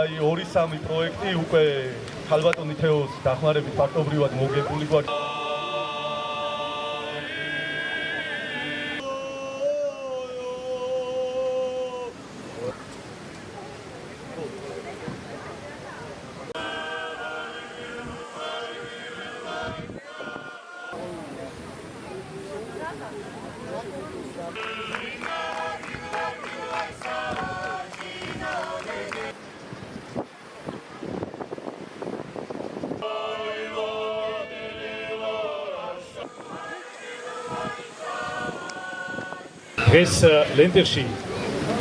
აი 2-3 პროექტი უკვე ქალბატონი თეოს დახმარებით ფაქტობრივად მოგებული გვაქვს. დღეს ლენტეხში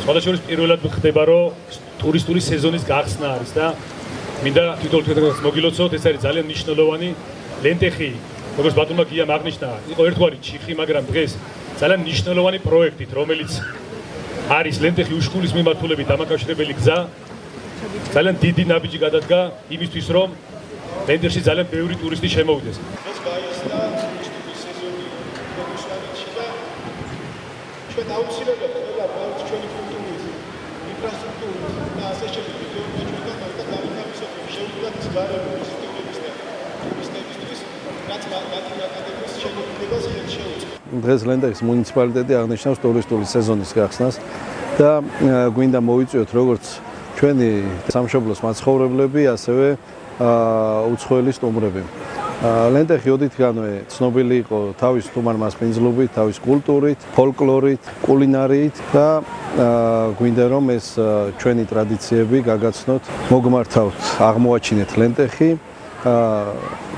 სხვადასხვა პირველად ხდება რომ ტურისტული სეზონის გახსნა არის და მინდა თვითონ თქვენს მოგილოცოთ ეს არის ძალიან მნიშვნელოვანი ლენტეხი როგორც ბატონმა გიამ აღნიშნა იყო ერთგვარი ჩიხი მაგრამ დღეს ძალიან მნიშვნელოვანი პროექტით რომელიც არის ლენტეხი უშკულის მიმართულებით დამაკავშირებელი გზა ძალიან დიდი ნაბიჯი გადადგა იმისთვის რომ ლენტეხში ძალიან ბევრი ტურისტი შემოვიდეს. ჩვენ აუცილებლად ყველა პროექტს ჩვენი კულტურის, ინფრასტრუქტურის და ასე შემდეგ ჩვენგან უნდა გავინავისოთ შეუძლებლად ზგარები ინსტიტუტების და ტურისტებისთვის, რაც მათი აკადემიის შექმნებას შეუძლებს. დღეს ლენტეხის მუნიციპალიტეტი აღნიშნავს ტურისტული სეზონის გახსნას და გვინდა მოვიწვიოთ როგორც ჩვენი სამშობლოს მაცხოვრებლები, ასევე უცხოელი სტუმრები. ლენტეხი ოდითგანვე ცნობილი იყო თავის თუმარ-მასპინძლობით, თავის კულტურით, ფოლკლორით, კულინარიით და გვინდა რომ ეს ჩვენი ტრადიციები გაგაცნოთ, მოგმართავთ, აღმოაჩინეთ ლენტეხი.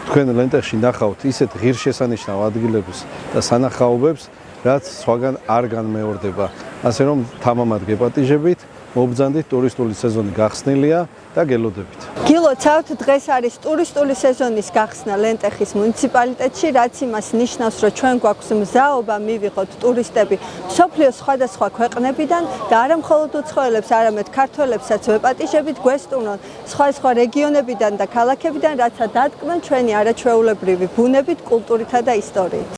თქვენ ლენტეხში ნახავთ ისეთ ღირსშესანიშნავ ადგილებს და სანახაობებს, რაც სხვაგან არ განმეორდება. ასე რომ თამამად გეპატიჟებით, მობრძანდით ტურისტული სეზონი გახსნილია და გელოდებით. გილოცავთ, დღეს არის ტურისტული სეზონის გახსნა ლენტეხის მუნიციპალიტეტში, რაც იმას ნიშნავს, რომ ჩვენ გვაქვს მზაობა მივიღოთ ტურისტები მსოფლიოს სხვადასხვა ქვეყნებიდან და არა მხოლოდ უცხოელებს, არამედ ქართველებსაც ვეპატიჟებით, გვესტუმრონ სხვა რეგიონებიდან და ქალაქებიდან, რათა დადგმენ ჩვენი არაჩვეულებრივი ბუნებით, კულტურითა და ისტორიით.